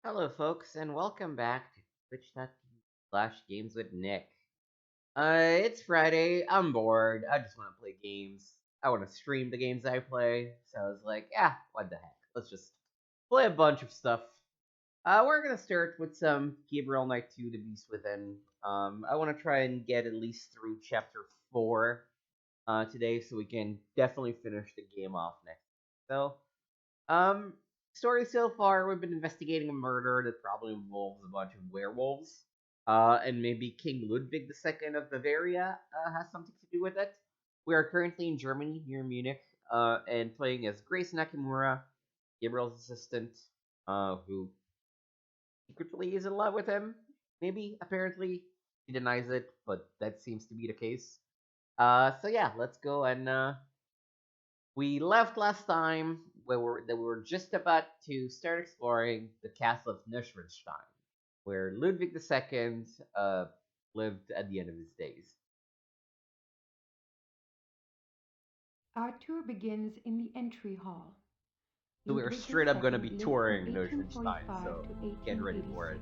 Hello, folks, and welcome back to Twitch.tv Games with Nick. It's Friday. I'm bored. I just want to play games. I want to stream the games I play. So I was like, what the heck? Let's just play a bunch of stuff. We're gonna start with some Gabriel Knight 2: The Beast Within. I want to try and get at least through chapter 4 today, so we can definitely finish the game off next. So, um, story so far, we've been investigating a murder that probably involves a bunch of werewolves. And maybe King Ludwig II of Bavaria has something to do with it. We are currently in Germany, near Munich, and playing as Grace Nakamura, Gabriel's assistant, who secretly is in love with him. Maybe, apparently, he denies it, but that seems to be the case. So yeah, let's go and we left last time that we were just about to start exploring the castle of Neuschwanstein, where Ludwig II lived at the end of his days. Our tour begins in the entry hall. So we are Ludwig straight up going to II be lived from touring Neuschwanstein, 1845 so to get ready for 1886. it.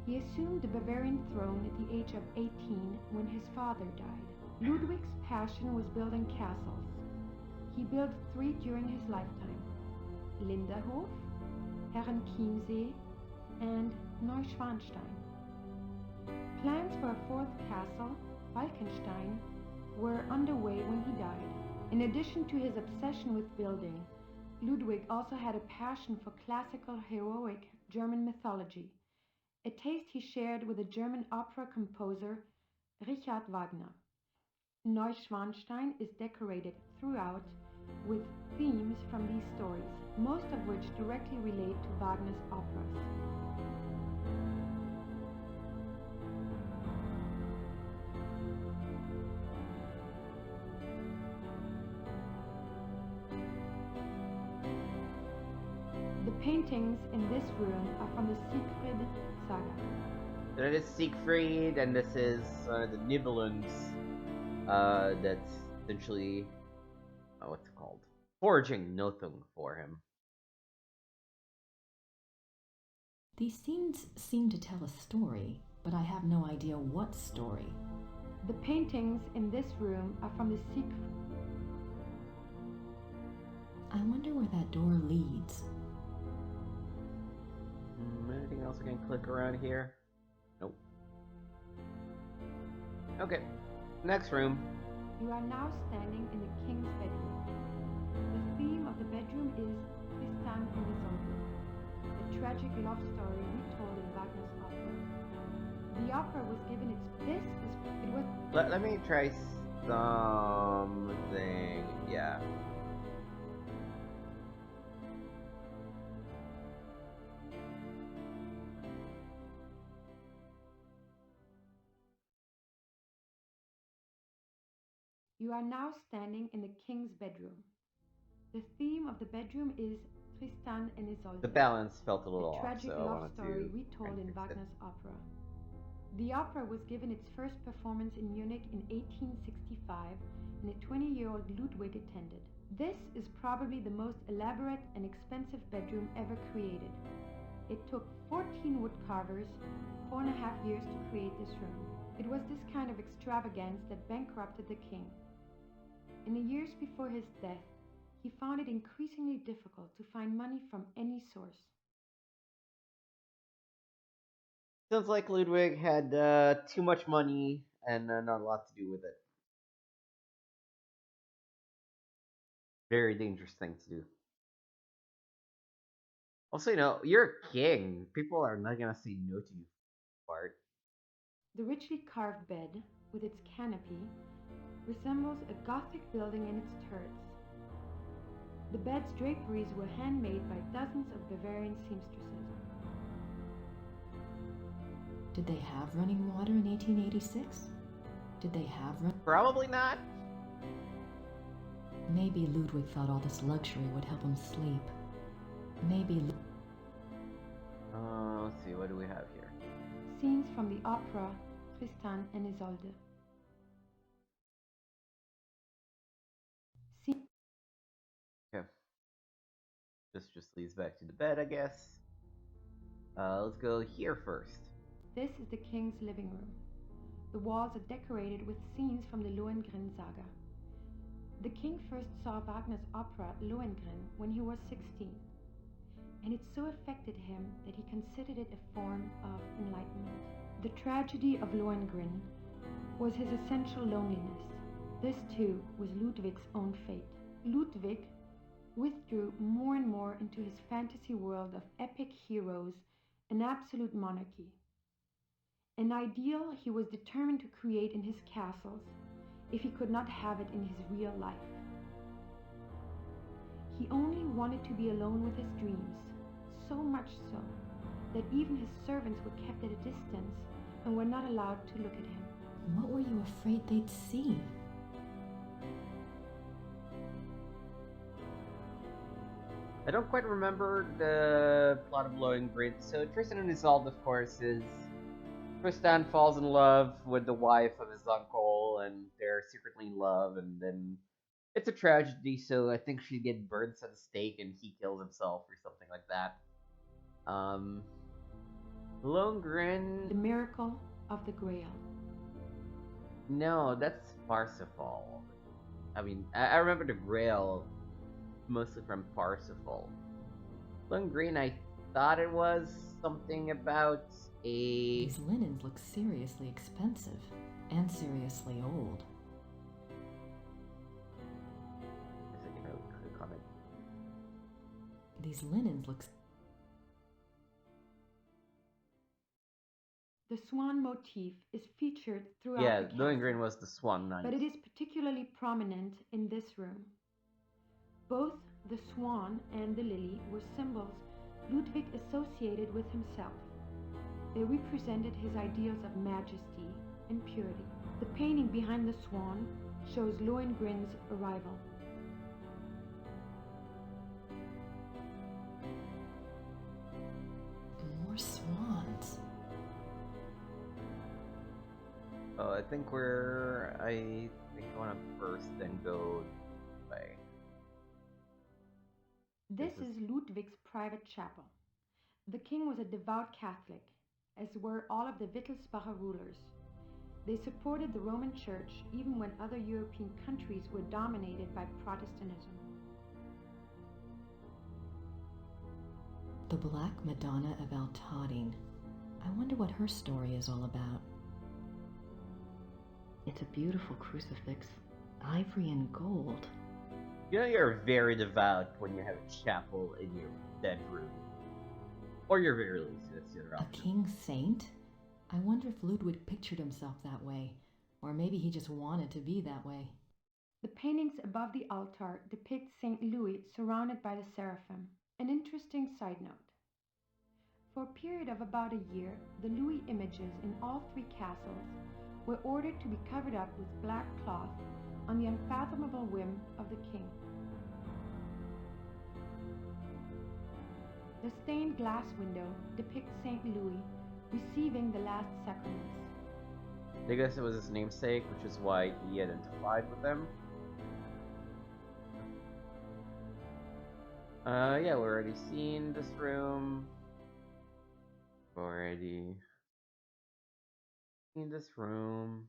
He assumed the Bavarian throne at the age of 18 when his father died. Ludwig's passion was building castles. He built three during his lifetime: Linderhof, Herrenchiemsee, and Neuschwanstein. Plans for a fourth castle, Falkenstein, were underway when he died. In addition to his obsession with building, Ludwig also had a passion for classical heroic German mythology, a taste he shared with the German opera composer Richard Wagner. Neuschwanstein is decorated throughout with themes from these stories, most of which directly relate to Wagner's operas. The paintings in this room are from the Siegfried saga. That is Siegfried, and this is the Nibelungs. That's essentially what's it called? Forging Nothung for him. These scenes seem to tell a story, but I have no idea what story. The paintings in this room are from the Siegfried. I wonder where that door leads. Anything else I can click around here? Nope. Okay. Next room. You are now standing in the king's bedroom. The theme of the bedroom is Tristan and Isolde, a tragic love story retold in Wagner's opera. The opera was given its it was Let me try something. Yeah. You are now standing in the king's bedroom. The theme of the bedroom is Tristan and Isolde, The balance felt a little a off, tragic so I love wanted story to retold in fix it. Wagner's opera. The opera was given its first performance in Munich in 1865, and a 20-year-old Ludwig attended. This is probably the most elaborate and expensive bedroom ever created. It took 14 woodcarvers 4.5 years to create this room. It was this kind of extravagance that bankrupted the king. In the years before his death, he found it increasingly difficult to find money from any source. Sounds like Ludwig had too much money and not a lot to do with it. Very dangerous thing to do. Also, you're a king. People are not gonna say no to you, Bart. The richly carved bed, with its canopy, resembles a Gothic building in its turrets. The bed's draperies were handmade by dozens of Bavarian seamstresses. Did they have running water in 1886? Did they have Probably not. Maybe Ludwig thought all this luxury would help him sleep. Maybe. Let's see, what do we have here? Scenes from the opera Tristan and Isolde. Okay. This just leads back to the bed, I guess. Let's go here first. This is the king's living room. The walls are decorated with scenes from the Lohengrin saga. The king first saw Wagner's opera Lohengrin when he was 16, and it so affected him that he considered it a form of enlightenment. The tragedy of Lohengrin was his essential loneliness. This too was Ludwig's own fate. Ludwig withdrew more and more into his fantasy world of epic heroes and absolute monarchy, an ideal he was determined to create in his castles if he could not have it in his real life. He only wanted to be alone with his dreams, so much so that even his servants were kept at a distance and were not allowed to look at him. What were you afraid they'd see? I don't quite remember the plot of Lohengrin. So Tristan and Isolde, of course, is Tristan falls in love with the wife of his uncle, and they're secretly in love, and then it's a tragedy. So I think she gets burned at the stake, and he kills himself or something like that. Lohengrin. The miracle of the Grail. No, that's Parsifal. I mean, I remember the Grail mostly from Parsifal. Lohengrin, I thought it was something about a. These linens look seriously expensive and seriously old. Click on it. These linens look. The swan motif is featured throughout Yeah, the castle, Lohengrin was the Swan Knight. but it is particularly prominent in this room. Both the swan and the lily were symbols Ludwig associated with himself. They represented his ideals of majesty and purity. The painting behind the swan shows Lohengrin's arrival. More swans. Oh, I think I want to first then go this way. This is Ludwig's private chapel. The king was a devout Catholic, as were all of the Wittelsbacher rulers. They supported the Roman Church even when other European countries were dominated by Protestantism. The Black Madonna of Altadine. I wonder what her story is all about. It's a beautiful crucifix, ivory and gold. You know you're very devout when you have a chapel in your bedroom. Or you're very lazy, that's the other A option. king saint? I wonder if Ludwig pictured himself that way, or maybe he just wanted to be that way. The paintings above the altar depict St. Louis surrounded by the seraphim. An interesting side note. For a period of about a year, the Louis images in all three castles were ordered to be covered up with black cloth on the unfathomable whim of the king. The stained glass window depicts St. Louis receiving the last sacraments. I guess it was his namesake, which is why he identified with them. Yeah, we've already seen this room. Already seen this room.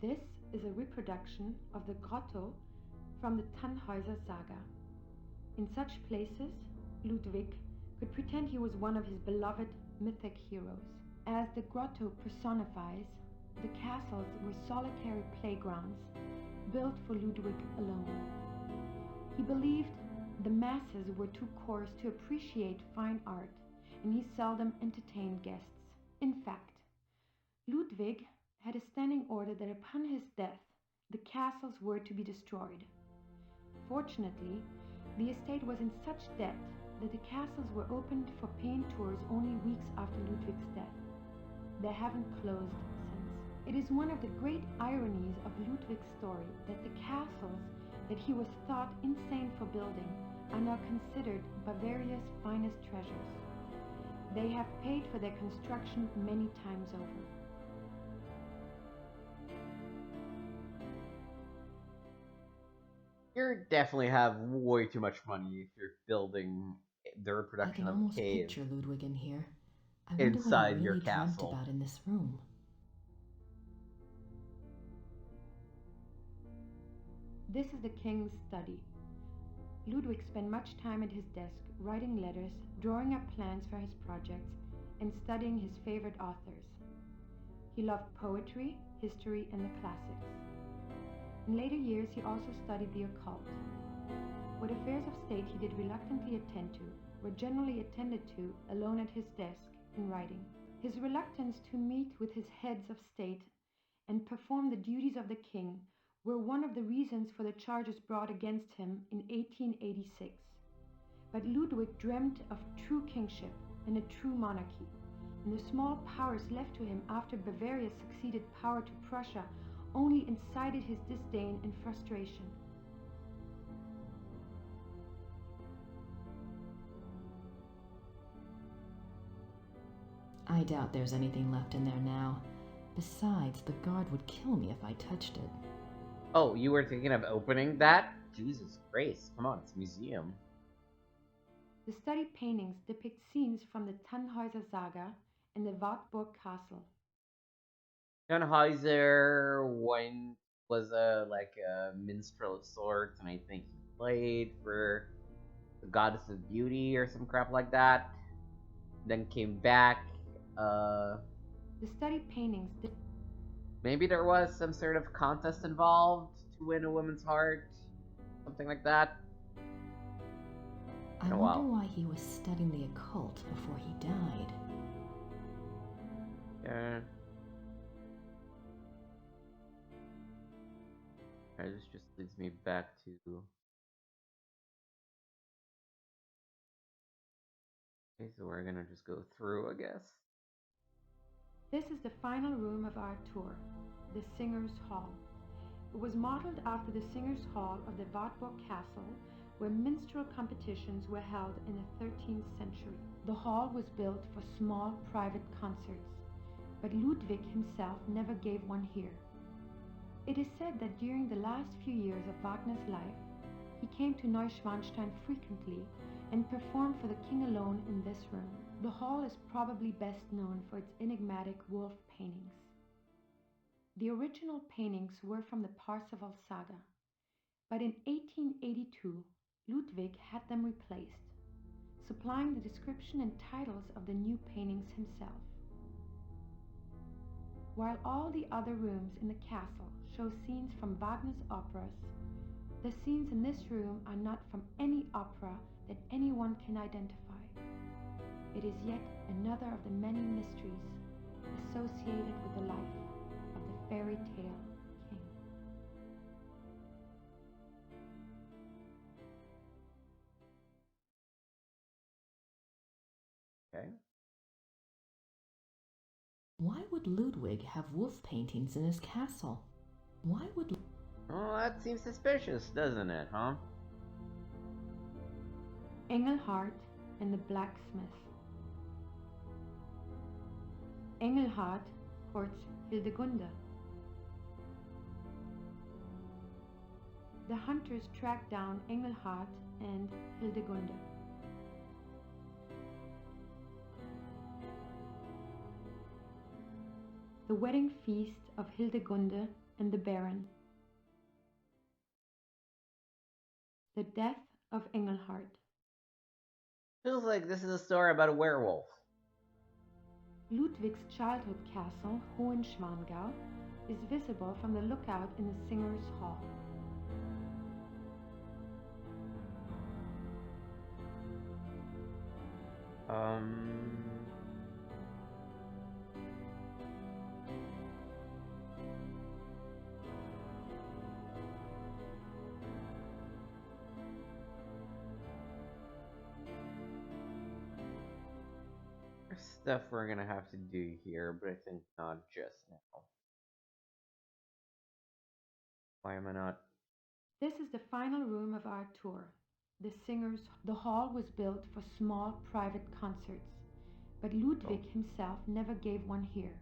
This is a reproduction of the grotto from the Tannhäuser saga. In such places, Ludwig could pretend he was one of his beloved mythic heroes. As the grotto personifies, the castles were solitary playgrounds built for Ludwig alone. He believed the masses were too coarse to appreciate fine art, and he seldom entertained guests. In fact, Ludwig had a standing order that upon his death, the castles were to be destroyed. Fortunately, the estate was in such debt that the castles were opened for paying tours only weeks after Ludwig's death. They haven't closed since. It is one of the great ironies of Ludwig's story that the castles that he was thought insane for building are now considered Bavaria's finest treasures. They have paid for their construction many times over. You definitely have way too much money if you're building the I reproduction can of a almost cave picture Ludwig in here. I wonder what he inside your really dreamt castle. about in this room. This is the king's study. Ludwig spent much time at his desk writing letters, drawing up plans for his projects, and studying his favorite authors. He loved poetry, history, and the classics. In later years, he also studied the occult. What affairs of state he did reluctantly attend to were generally attended to alone at his desk in writing. His reluctance to meet with his heads of state and perform the duties of the king were one of the reasons for the charges brought against him in 1886. But Ludwig dreamt of true kingship and a true monarchy, and the small powers left to him after Bavaria's succeeded power to Prussia only incited his disdain and frustration. I doubt there's anything left in there now. Besides, the guard would kill me if I touched it. Oh, you were thinking of opening that? Jesus Christ, come on, it's a museum. The study paintings depict scenes from the Tannhäuser Saga and the Wartburg Castle. Tannhäuser was a minstrel of sorts, and I think he played for the goddess of beauty or some crap like that. Then came back. The study paintings Maybe there was some sort of contest involved to win a woman's heart, something like that. I wonder why he was studying the occult before he died. Yeah. This just leads me back to. Okay, so we're gonna just go through, I guess. This is the final room of our tour, the Singers' Hall. It was modeled after the Singers' Hall of the Wartburg Castle, where minstrel competitions were held in the 13th century. The hall was built for small private concerts, but Ludwig himself never gave one here. It is said that during the last few years of Wagner's life, he came to Neuschwanstein frequently and performed for the king alone in this room. The hall is probably best known for its enigmatic wolf paintings. The original paintings were from the Parsifal saga, but in 1882, Ludwig had them replaced, supplying the description and titles of the new paintings himself. While all the other rooms in the castle show scenes from Wagner's operas, the scenes in this room are not from any opera that anyone can identify. It is yet another of the many mysteries associated with the life of the fairy tale king. Okay. Why would Ludwig have wolf paintings in his castle? Why would... Well, that seems suspicious, doesn't it, huh? Engelhart and the Blacksmith. Engelhart courts Hildegunde. The hunters track down Engelhart and Hildegunde. The wedding feast of Hildegunde and the Baron. The death of Engelhart. Feels like this is a story about a werewolf. Ludwig's childhood castle, Hohenschwangau, is visible from the lookout in the Singers' Hall. There's stuff we're gonna have to do here, but I think not just now. Why am I not? This is the final room of our tour, the Singers. The hall was built for small private concerts, but Ludwig himself never gave one here.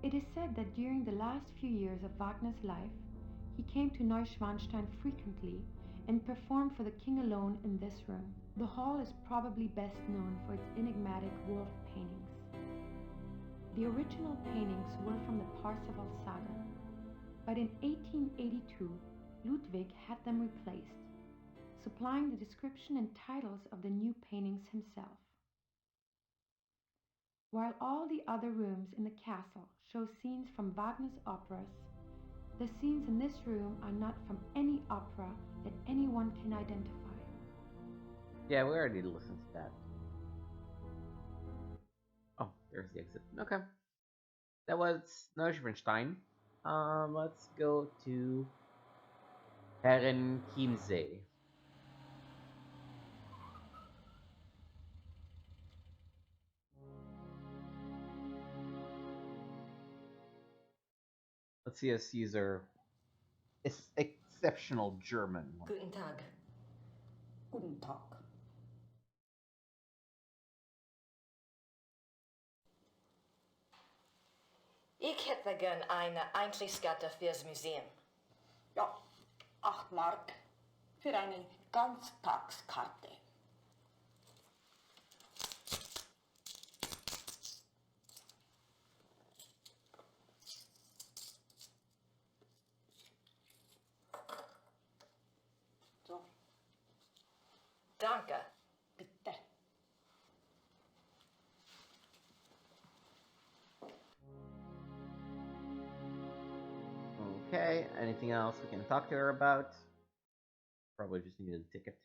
It is said that during the last few years of Wagner's life, He came to Neuschwanstein frequently and performed for the king alone in this room. The hall is probably best known for its enigmatic wolf paintings. The original paintings were from the Parsifal saga, but in 1882 Ludwig had them replaced, supplying the description and titles of the new paintings himself. While all the other rooms in the castle show scenes from Wagner's operas, the scenes in this room are not from any opera that anyone can identify. Yeah, we already listened to that. Oh, there's the exit. Okay. That was Neuschwanstein. Let's go to Herrenchiemsee. Let's see us use our exceptional German. Guten Tag. Guten Tag. Ich hätte gern eine Eintrittskarte fürs Museum. Ja, 8 Mark für eine Ganztagskarte. So, Danke. bitte. Okay, anything else we can talk to her about? Probably just needed a ticket.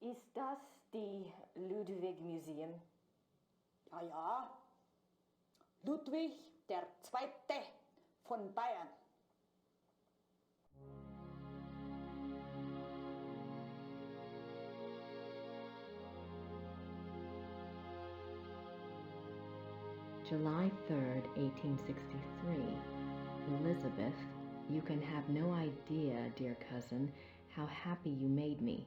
Ist das die Ludwig Museum? Ja, ja. Ludwig der Zweite von Bayern. July 3rd, 1863. Elizabeth, you can have no idea, dear cousin, how happy you made me.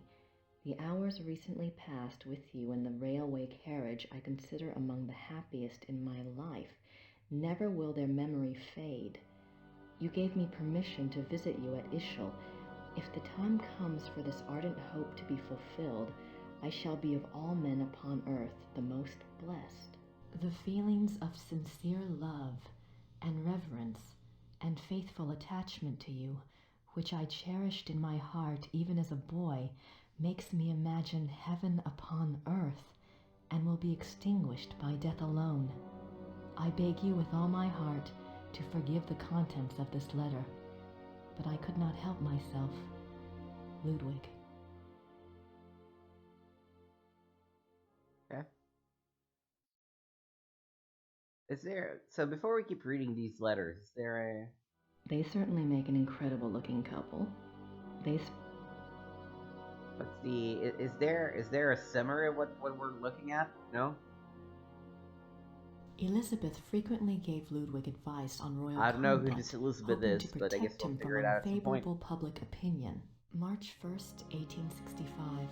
The hours recently passed with you in the railway carriage I consider among the happiest in my life. Never will their memory fade. You gave me permission to visit you at Ischl. If the time comes for this ardent hope to be fulfilled, I shall be of all men upon earth the most blessed. The feelings of sincere love and reverence and faithful attachment to you, which I cherished in my heart even as a boy, makes me imagine heaven upon earth and will be extinguished by death alone. I beg you with all my heart to forgive the contents of this letter, but I could not help myself. Ludwig. Okay. So before we keep reading these letters, is there They certainly make an incredible looking couple. is there a summary of what we're looking at? No? Elizabeth frequently gave Ludwig advice on royal I don't know who conduct, this Elizabeth hoping is, to but I guess protect we'll him figure from it out at some point. unfavorable public opinion. March 1st, 1865.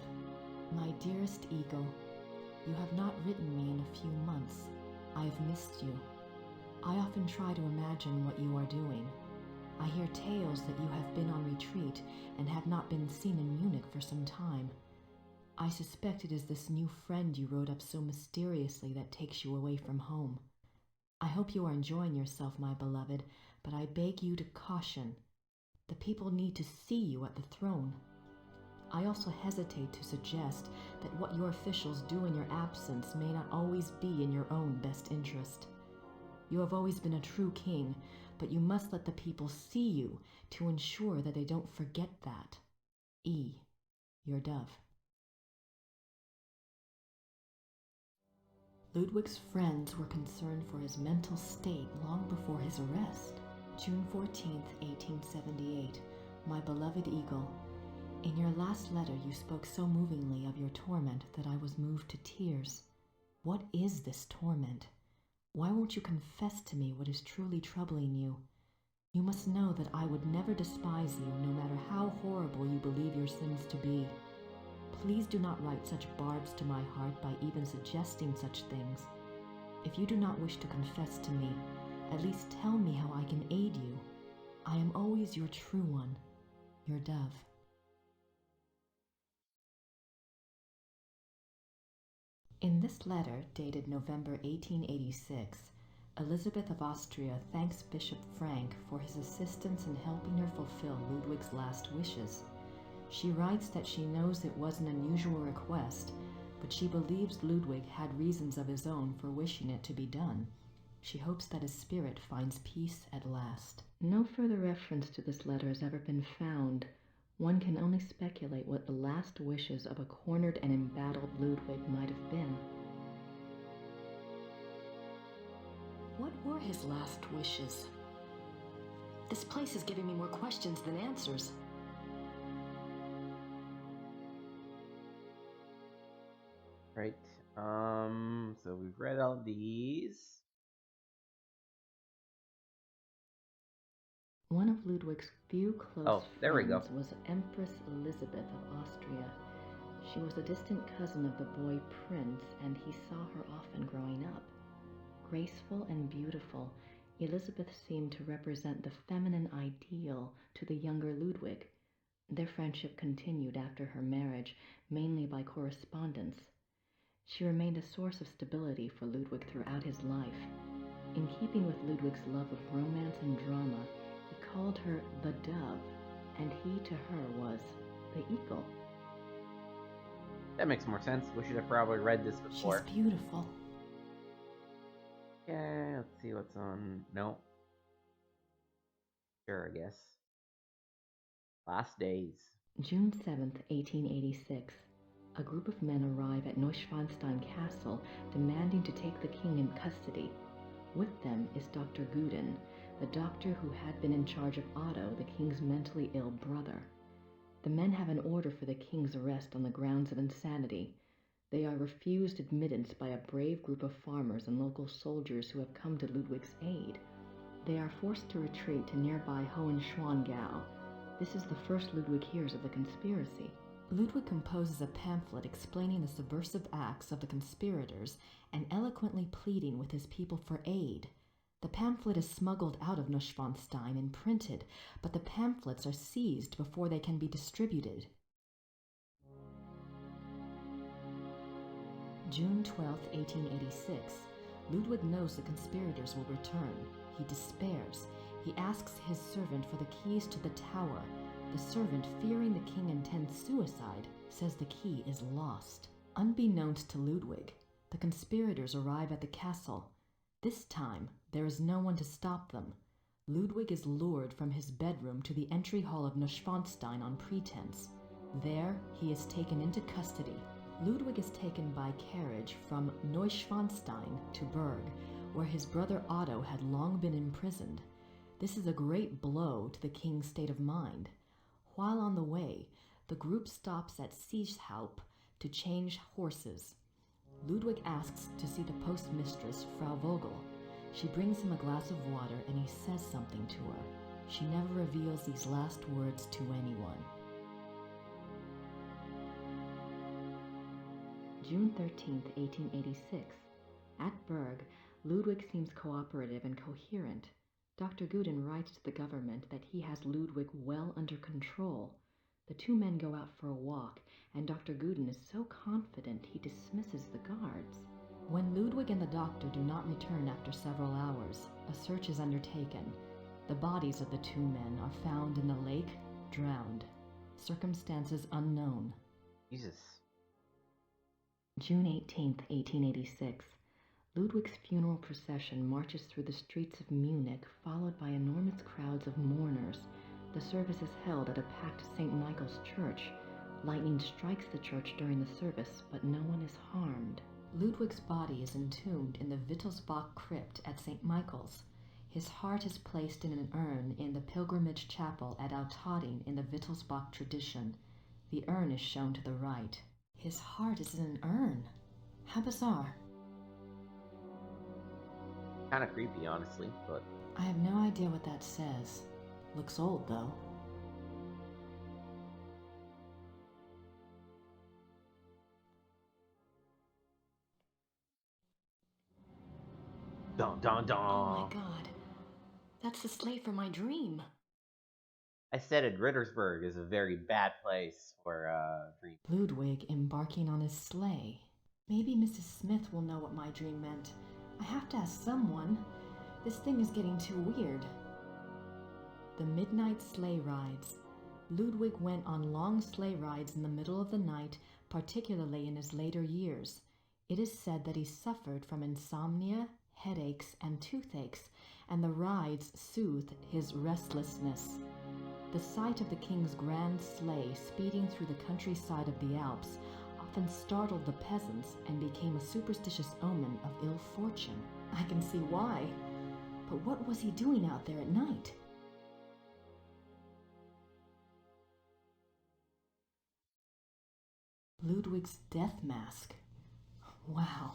My dearest Eagle, you have not written me in a few months. I have missed you. I often try to imagine what you are doing. I hear tales that you have been on retreat and have not been seen in Munich for some time. I suspect it is this new friend you wrote up so mysteriously that takes you away from home. I hope you are enjoying yourself, my beloved, but I beg you to caution. The people need to see you at the throne. I also hesitate to suggest that what your officials do in your absence may not always be in your own best interest. You have always been a true king, but you must let the people see you to ensure that they don't forget that. E. Your dove. Ludwig's friends were concerned for his mental state long before his arrest. June 14th, 1878. My beloved Eagle, in your last letter you spoke so movingly of your torment that I was moved to tears. What is this torment? Why won't you confess to me what is truly troubling you? You must know that I would never despise you, no matter how horrible you believe your sins to be. Please do not write such barbs to my heart by even suggesting such things. If you do not wish to confess to me, at least tell me how I can aid you. I am always your true one, your dove. In this letter, dated November 1886, Elizabeth of Austria thanks Bishop Frank for his assistance in helping her fulfill Ludwig's last wishes. She writes that she knows it was an unusual request, but she believes Ludwig had reasons of his own for wishing it to be done. She hopes that his spirit finds peace at last. No further reference to this letter has ever been found. One can only speculate what the last wishes of a cornered and embattled Ludwig might have been. What were his last wishes? This place is giving me more questions than answers. Right. So we've read all these. One of Ludwig's few close there we friends go. was Empress Elizabeth of Austria. She was a distant cousin of the boy prince, and he saw her often growing up. Graceful and beautiful, Elizabeth seemed to represent the feminine ideal to the younger Ludwig. Their friendship continued after her marriage, mainly by correspondence. She remained a source of stability for Ludwig throughout his life. In keeping with Ludwig's love of romance and drama, he called her the dove, and he to her was the eagle. That makes more sense. We should have probably read this before. She's beautiful. Yeah, let's see what's on. No. Sure, I guess. Last days. June 7th, 1886. A group of men arrive at Neuschwanstein Castle demanding to take the king in custody. With them is Dr. Guden, the doctor who had been in charge of Otto, the king's mentally ill brother. The men have an order for the king's arrest on the grounds of insanity. They are refused admittance by a brave group of farmers and local soldiers who have come to Ludwig's aid. They are forced to retreat to nearby Hohenschwangau. This is the first Ludwig hears of the conspiracy. Ludwig composes a pamphlet explaining the subversive acts of the conspirators and eloquently pleading with his people for aid. The pamphlet is smuggled out of Neuschwanstein and printed, but the pamphlets are seized before they can be distributed. June 12, 1886. Ludwig knows the conspirators will return. He despairs. He asks his servant for the keys to the tower. The servant, fearing the king intends suicide, says the key is lost. Unbeknownst to Ludwig, the conspirators arrive at the castle. This time, there is no one to stop them. Ludwig is lured from his bedroom to the entry hall of Neuschwanstein on pretense. There, he is taken into custody. Ludwig is taken by carriage from Neuschwanstein to Berg, where his brother Otto had long been imprisoned. This is a great blow to the king's state of mind. While on the way, the group stops at Sieshaupt to change horses. Ludwig asks to see the postmistress, Frau Vogel. She brings him a glass of water and he says something to her. She never reveals these last words to anyone. June 13th, 1886. At Berg, Ludwig seems cooperative and coherent. Dr. Guden writes to the government that he has Ludwig well under control. The two men go out for a walk, and Dr. Guden is so confident he dismisses the guards. When Ludwig and the doctor do not return after several hours, a search is undertaken. The bodies of the two men are found in the lake, drowned. Circumstances unknown. Jesus. June 18th, 1886. Ludwig's funeral procession marches through the streets of Munich, followed by enormous crowds of mourners. The service is held at a packed St. Michael's church. Lightning strikes the church during the service, but no one is harmed. Ludwig's body is entombed in the Wittelsbach crypt at St. Michael's. His heart is placed in an urn in the pilgrimage chapel at Altading in the Wittelsbach tradition. The urn is shown to the right. His heart is in an urn. How bizarre. Kind of creepy, honestly, but... I have no idea what that says. Looks old, though. Dun dun dun! Oh my god. That's the slave from my dream. I said it, Rittersburg is a very bad place for dream. Ludwig embarking on his sleigh. Maybe Mrs. Smith will know what my dream meant. I have to ask someone. This thing is getting too weird. The midnight sleigh rides. Ludwig went on long sleigh rides in the middle of the night, particularly in his later years. It is said that he suffered from insomnia, headaches, and toothaches, and the rides soothed his restlessness. The sight of the king's grand sleigh speeding through the countryside of the Alps often startled the peasants and became a superstitious omen of ill fortune. I can see why. But what was he doing out there at night? Ludwig's death mask. Wow.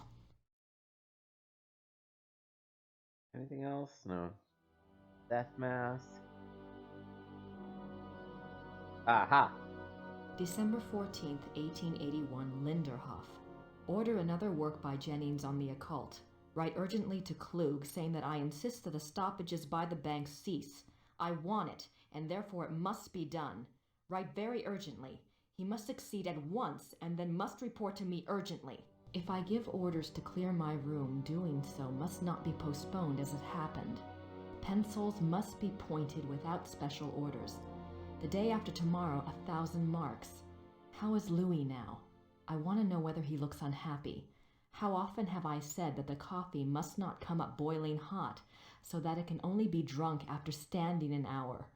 Anything else? No. Death mask. Aha! December 14th, 1881, Linderhof. Order another work by Jennings on the occult. Write urgently to Klug saying that I insist that the stoppages by the bank cease. I want it, and therefore it must be done. Write very urgently. He must succeed at once, and then must report to me urgently. If I give orders to clear my room, doing so must not be postponed as it happened. Pencils must be pointed without special orders. The day after tomorrow, 1,000 marks. How is Louis now? I want to know whether he looks unhappy. How often have I said that the coffee must not come up boiling hot, so that it can only be drunk after standing an hour?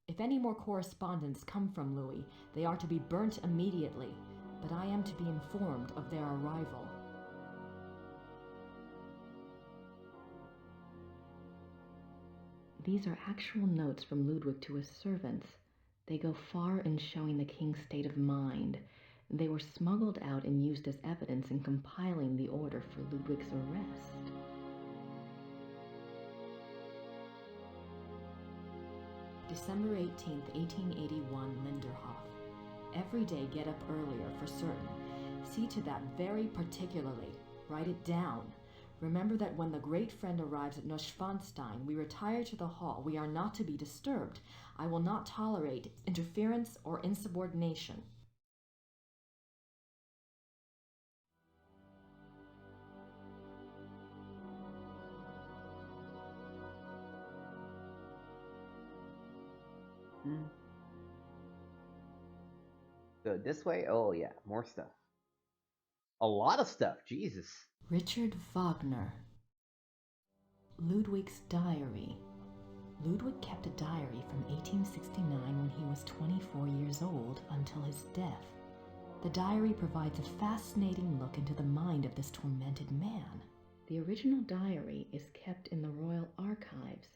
If any more correspondence come from Louis, they are to be burnt immediately, but I am to be informed of their arrival. These are actual notes from Ludwig to his servants. They go far in showing the king's state of mind. They were smuggled out and used as evidence in compiling the order for Ludwig's arrest. December 18th, 1881, Linderhof. Every day get up earlier for certain. See to that very particularly. Write it down. Remember that when the great friend arrives at Neuschwanstein, we retire to the hall. We are not to be disturbed. I will not tolerate interference or insubordination. So this way? Oh yeah, more stuff. A lot of stuff, Jesus. Richard Wagner. Ludwig's diary. Ludwig kept a diary from 1869 when he was 24 years old until his death. The diary provides a fascinating look into the mind of this tormented man. The original diary is kept in the Royal Archives.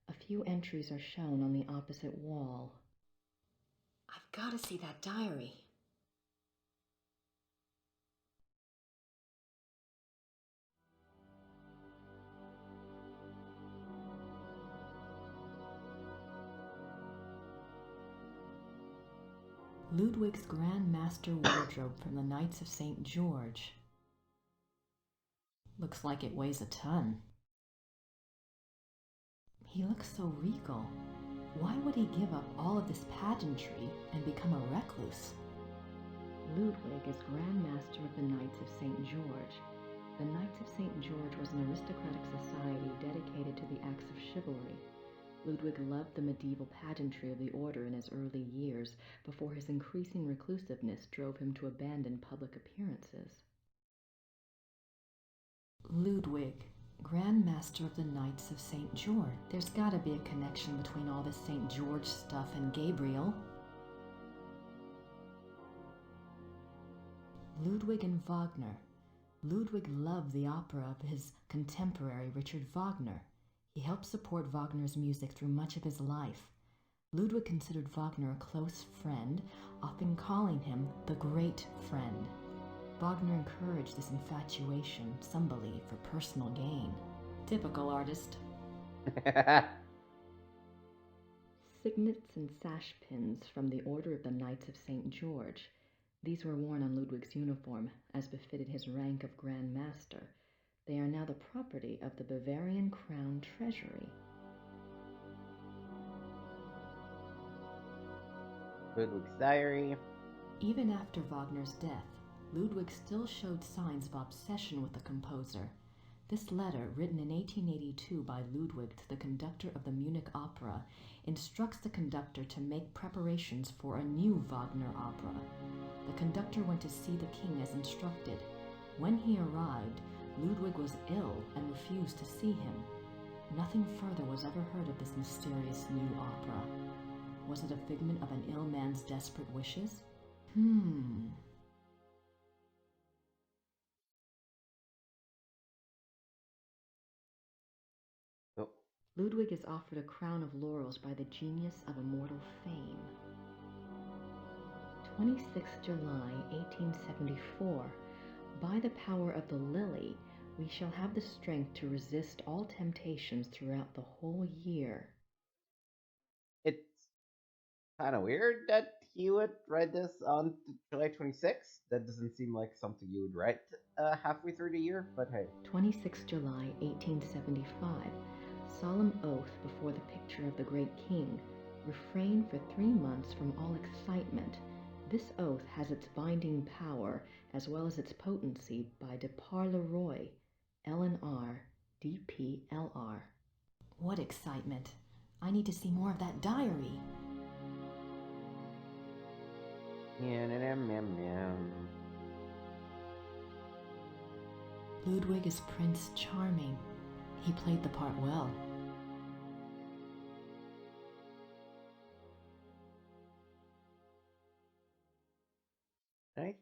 A few entries are shown on the opposite wall. I've got to see that diary. Ludwig's Grand Master wardrobe from the Knights of St. George. Looks like it weighs a ton. He looks so regal. Why would he give up all of this pageantry and become a recluse? Ludwig is Grand Master of the Knights of St. George. The Knights of St. George was an aristocratic society dedicated to the acts of chivalry. Ludwig loved the medieval pageantry of the order in his early years, before his increasing reclusiveness drove him to abandon public appearances. Ludwig, Grand Master of the Knights of St. George. There's gotta be a connection between all this St. George stuff and Gabriel. Ludwig and Wagner. Ludwig loved the opera of his contemporary Richard Wagner. He helped support Wagner's music through much of his life. Ludwig considered Wagner a close friend, often calling him the great friend. Wagner encouraged this infatuation, some believe, for personal gain. Typical artist. Signets and sash pins from the Order of the Knights of St. George. These were worn on Ludwig's uniform, as befitted his rank of Grand Master. They are now the property of the Bavarian Crown Treasury. Ludwig's diary. Even after Wagner's death, Ludwig still showed signs of obsession with the composer. This letter, written in 1882 by Ludwig to the conductor of the Munich Opera, instructs the conductor to make preparations for a new Wagner opera. The conductor went to see the king as instructed. When he arrived, Ludwig was ill and refused to see him. Nothing further was ever heard of this mysterious new opera. Was it a figment of an ill man's desperate wishes? Oh. Ludwig is offered a crown of laurels by the genius of immortal fame. 26 July 1874. By the power of the lily, we shall have the strength to resist all temptations throughout the whole year. It's kind of weird that he would write this on July 26th. That doesn't seem like something you would write halfway through the year, but hey. 26 July 1875. Solemn oath before the picture of the great king. Refrain for 3 months from all excitement. This oath has its binding power as well as its potency by de par le Roy, LNR, DPLR. What excitement! I need to see more of that diary. Ludwig is Prince Charming. He played the part well. I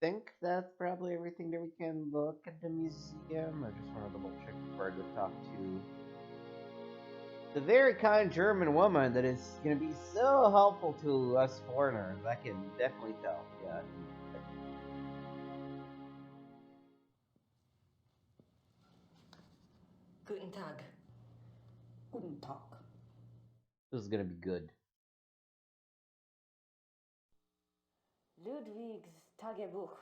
think that's probably everything that we can look at the museum. I just want to double check before I go talk to the very kind German woman that is going to be so helpful to us foreigners. I can definitely tell. Yeah. Guten Tag. Guten Tag. This is going to be good. Ludwig's Tagebuch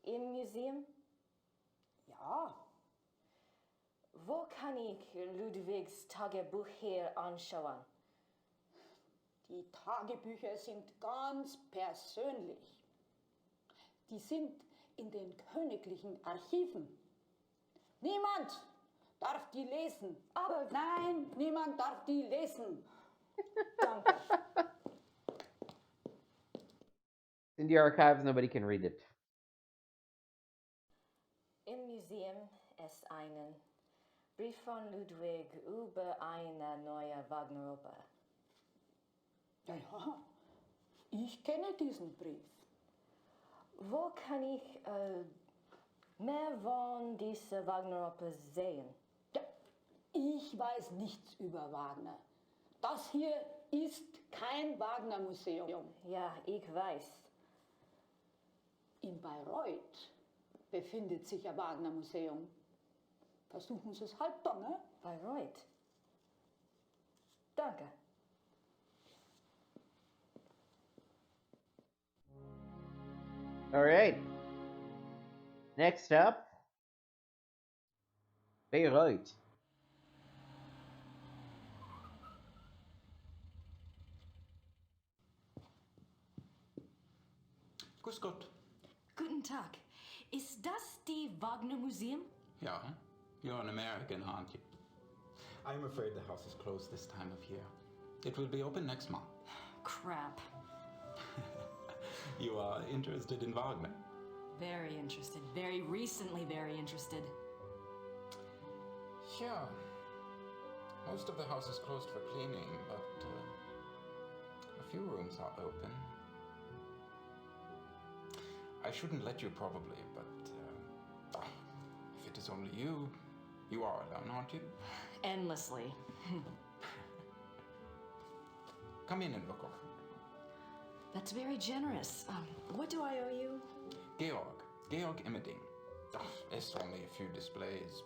im Museum? Ja, Wo kann ich Ludwigs Tagebuch hier anschauen? die Tagebücher sind ganz persönlich. Die sind in den königlichen Archiven. Niemand darf die lesen. Aber Nein, niemand darf die lesen. danke. In the archives, nobody can read it. Im Museum ist einen Brief von Ludwig über eine neue Wagner-Oper. Ja, ich kenne diesen Brief. Wo kann ich mehr von dieser Wagner-Oper sehen? Ja, ich weiß nichts über Wagner. Das hier ist kein Wagner-Museum. Ja, ich weiß. In Bayreuth befindet sich ein Wagner-Museum. Versuchen Sie es halt da, ne? Bayreuth. Danke. All right. Next up, Bayreuth. Grüß Gott. Guten Tag. Ist das die Wagner Museum? Yeah, you're an American, aren't you? I'm afraid the house is closed this time of year. It will be open next month. Crap. You are interested in Wagner? Very interested. Very recently very interested. Yeah. Most of the house is closed for cleaning, but a few rooms are open. I shouldn't let you probably, but if it is only you, you are alone, aren't you? Endlessly. Come in and look over. That's very generous. What do I owe you? Georg Immerding. It's only a few displays.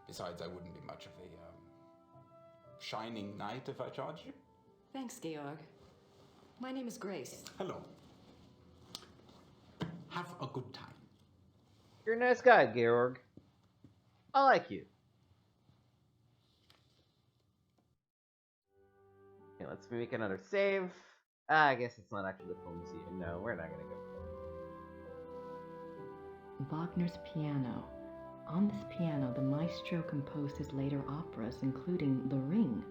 Besides, I wouldn't be much of a shining knight if I charged you. Thanks, Georg. My name is Grace. Hello. Have a good time. You're a nice guy, Georg. I like you. Okay, let's make another save. I guess it's not actually the full museum. No, we're not gonna go. Wagner's piano. On this piano, the maestro composed his later operas, including The Ring.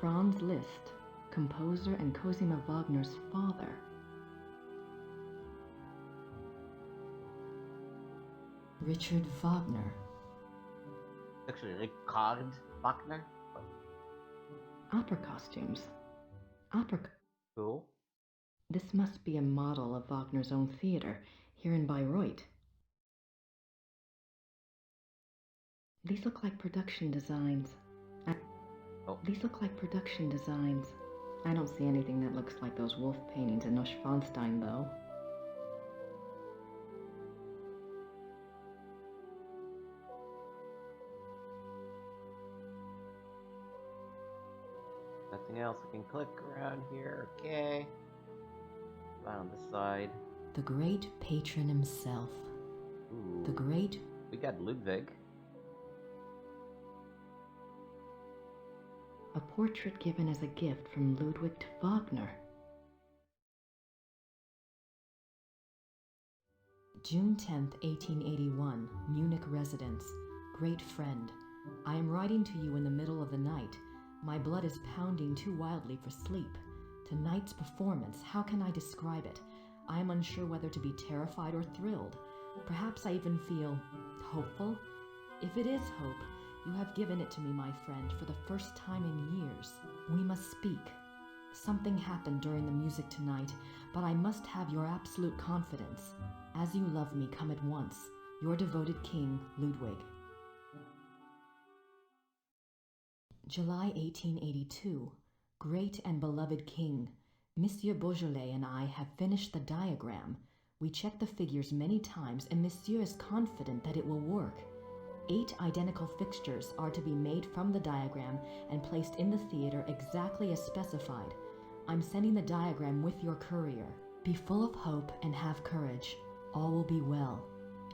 Franz Liszt, composer and Cosima Wagner's father. Richard Wagner. Actually, Richard Wagner. Opera costumes. Opera. Cool. This must be a model of Wagner's own theater here in Bayreuth. These look like production designs. These look like production designs. I don't see anything that looks like those wolf paintings in Neuschwanstein, though. Nothing else we can click around here. Okay. Right on this side. The great patron himself. Ooh. The great... We got Ludwig. A portrait given as a gift from Ludwig to Wagner. June 10th, 1881, Munich residence. Great friend, I am writing to you in the middle of the night. My blood is pounding too wildly for sleep. Tonight's performance, how can I describe it? I am unsure whether to be terrified or thrilled. Perhaps I even feel hopeful. If it is hope, you have given it to me, my friend, for the first time in years. We must speak. Something happened during the music tonight, but I must have your absolute confidence. As you love me, come at once. Your devoted king, Ludwig. July 1882. Great and beloved king, Monsieur Beaujolais and I have finished the diagram. We checked the figures many times and Monsieur is confident that it will work. 8 identical fixtures are to be made from the diagram and placed in the theater exactly as specified. I'm sending the diagram with your courier. Be full of hope and have courage. All will be well.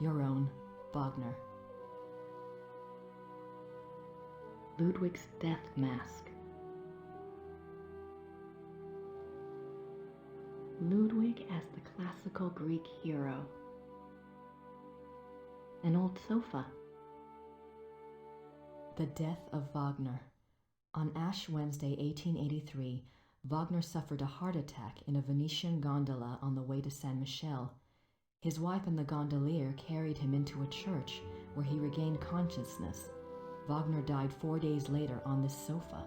Your own, Wagner. Ludwig's death mask. Ludwig as the classical Greek hero. An old sofa. The death of Wagner. On Ash Wednesday, 1883, Wagner suffered a heart attack in a Venetian gondola on the way to Saint Michel. His wife and the gondolier carried him into a church where he regained consciousness. Wagner died 4 days later on this sofa.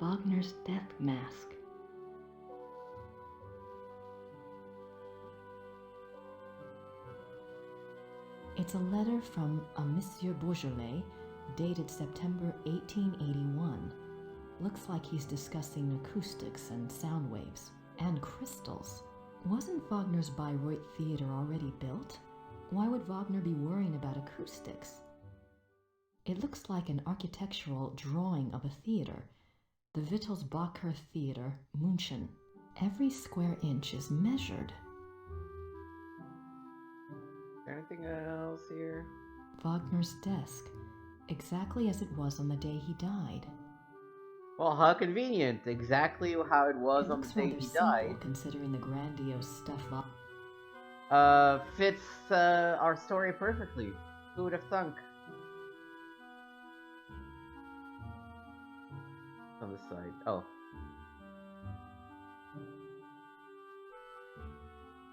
Wagner's death mask. It's a letter from a Monsieur Beaujolais, dated September 1881. Looks like he's discussing acoustics and sound waves. And crystals. Wasn't Wagner's Bayreuth theater already built? Why would Wagner be worrying about acoustics? It looks like an architectural drawing of a theater. The Wittelsbacher Theater, München. Every square inch is measured. Is there anything else here? Wagner's desk, exactly as it was on the day he died. Well, how convenient. Exactly how it was on the day he died. Considering the grandiose stuff. Fits our story perfectly. Who would have thunk? On this side. Oh.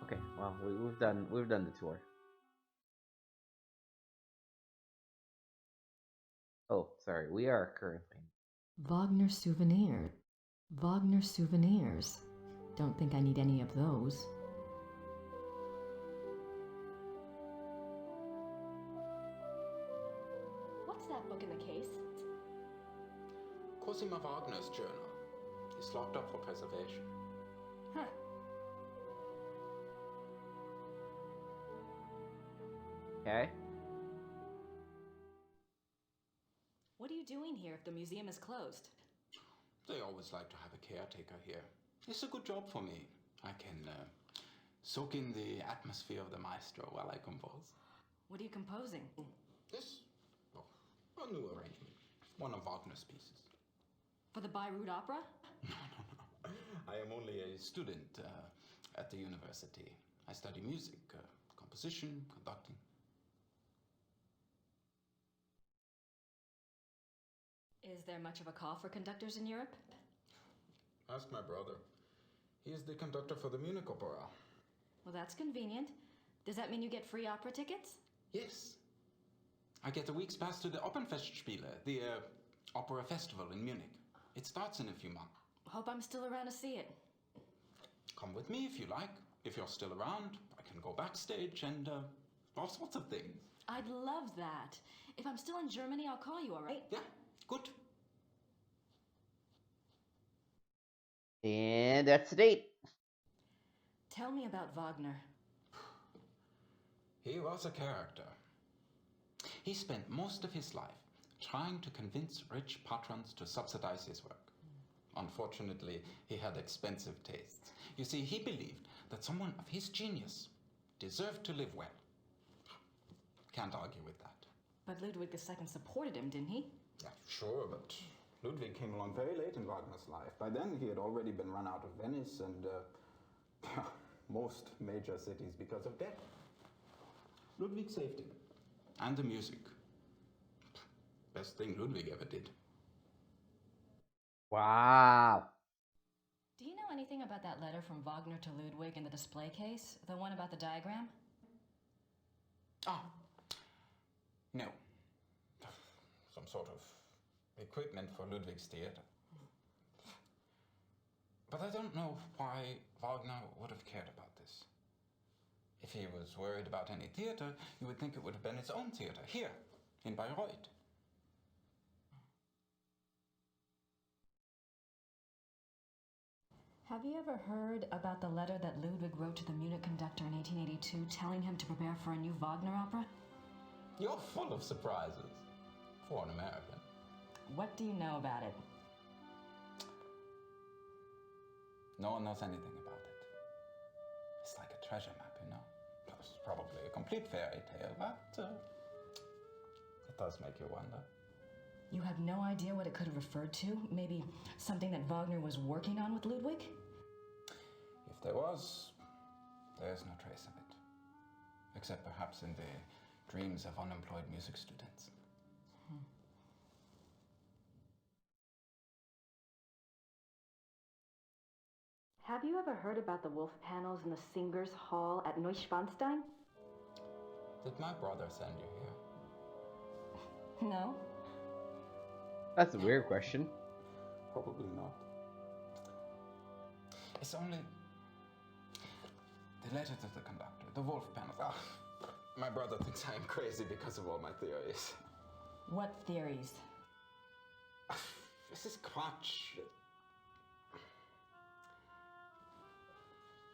Okay. Well, we've done the tour. Oh, sorry. We are currently. Wagner souvenir. Wagner souvenirs. Don't think I need any of those. What's that book in the case? Cosima Wagner's journal. It's locked up for preservation. Huh. Okay. What are you doing here if the museum is closed? They always like to have a caretaker here. It's a good job for me. I can soak in the atmosphere of the maestro while I compose. What are you composing? This? Oh, a new arrangement. One of Wagner's pieces. For the Bayreuth Opera? No. I am only a student at the university. I study music, composition, conducting. Is there much of a call for conductors in Europe? Ask my brother. He is the conductor for the Munich Opera. Well, that's convenient. Does that mean you get free opera tickets? Yes. I get a week's pass to the Opernfestspiele, the opera festival in Munich. It starts in a few months. Hope I'm still around to see it. Come with me if you like. If you're still around, I can go backstage and all sorts of things. I'd love that. If I'm still in Germany, I'll call you, all right? Yeah, good. And that's the date. Tell me about Wagner. He was a character. He spent most of his life trying to convince rich patrons to subsidize his work. Unfortunately, he had expensive tastes. You see, he believed that someone of his genius deserved to live well. Can't argue with that. But Ludwig II supported him, didn't he? Yeah, sure, but Ludwig came along very late in Wagner's life. By then, he had already been run out of Venice and most major cities because of debt. Ludwig saved him. And the music. Best thing Ludwig ever did. Wow. Do you know anything about that letter from Wagner to Ludwig in the display case? The one about the diagram? Ah, no. Some sort of equipment for Ludwig's theater. But I don't know why Wagner would have cared about this. If he was worried about any theater, you would think it would have been his own theater, here, in Bayreuth. Have you ever heard about the letter that Ludwig wrote to the Munich conductor in 1882 telling him to prepare for a new Wagner opera? You're full of surprises, for an American. What do you know about it? No one knows anything about it. It's like a treasure map, you know? It's probably a complete fairy tale, but it does make you wonder. You have no idea what it could have referred to? Maybe something that Wagner was working on with Ludwig? If there was, there's no trace of it. Except perhaps in the dreams of unemployed music students. Have you ever heard about the wolf panels in the Singers' Hall at Neuschwanstein? Did my brother send you here? No. That's a weird question. Probably not. It's only the letter to the conductor, the wolf panels. Ah, my brother thinks I am crazy because of all my theories. What theories? This is Quatsch.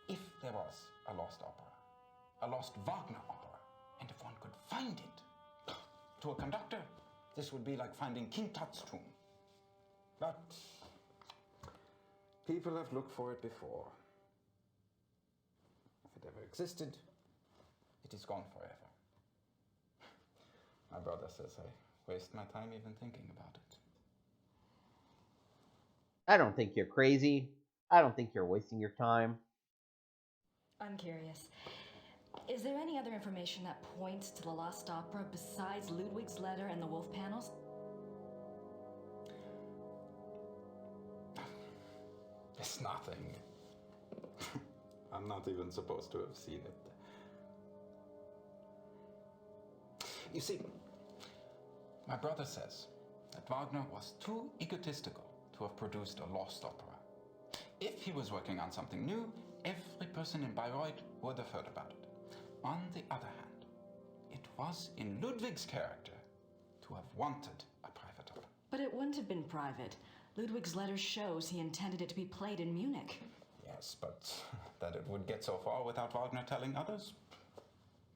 If there was a lost opera, a lost Wagner opera, and if one could find it, to a conductor, this would be like finding King Tut's tomb. But people have looked for it before. If it ever existed, it is gone forever. My brother says I waste my time even thinking about it. I don't think you're crazy. I don't think you're wasting your time. I'm curious. Is there any other information that points to the lost opera besides Ludwig's letter and the wolf panels? It's nothing. I'm not even supposed to have seen it. You see, my brother says that Wagner was too egotistical to have produced a lost opera. If he was working on something new, every person in Bayreuth would have heard about it. On the other hand, it was in Ludwig's character to have wanted a private opera. But it wouldn't have been private. Ludwig's letter shows he intended it to be played in Munich. Yes, but that it would get so far without Wagner telling others?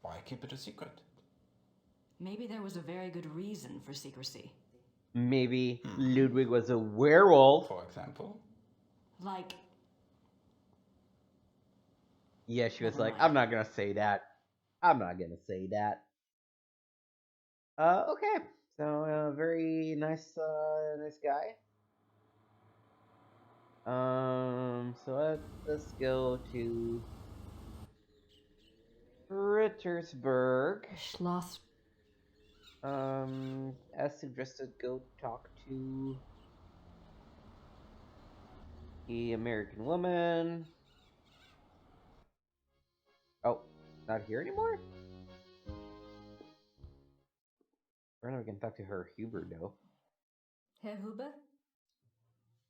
Why keep it a secret? Maybe there was a very good reason for secrecy. Maybe Ludwig was a werewolf. For example? Like... Yeah, she was Never like, mind. I'm not gonna say that. I'm not gonna say that. Okay. So, very nice, nice guy. So let's go to Rittersburg. Schloss. As suggested, go talk to the American woman. Oh, not here anymore? Or no, we can talk to her Huber, though. Herr Huber?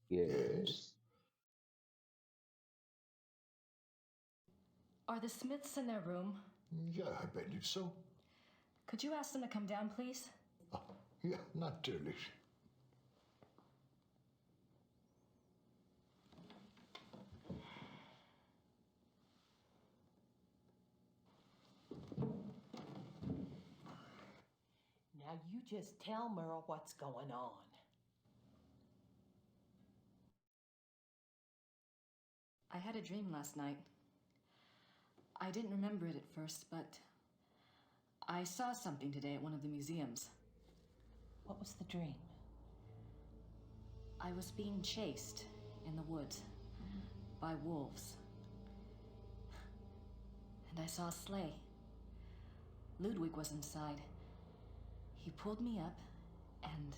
Yes. Are the Smiths in their room? Ja, I bet so. Could you ask them to come down, please? Oh, ja, natürlich. Now you just tell Merle what's going on. I had a dream last night. I didn't remember it at first, but I saw something today at one of the museums. What was the dream? I was being chased in the woods by wolves. And I saw a sleigh. Ludwig was inside. He pulled me up, and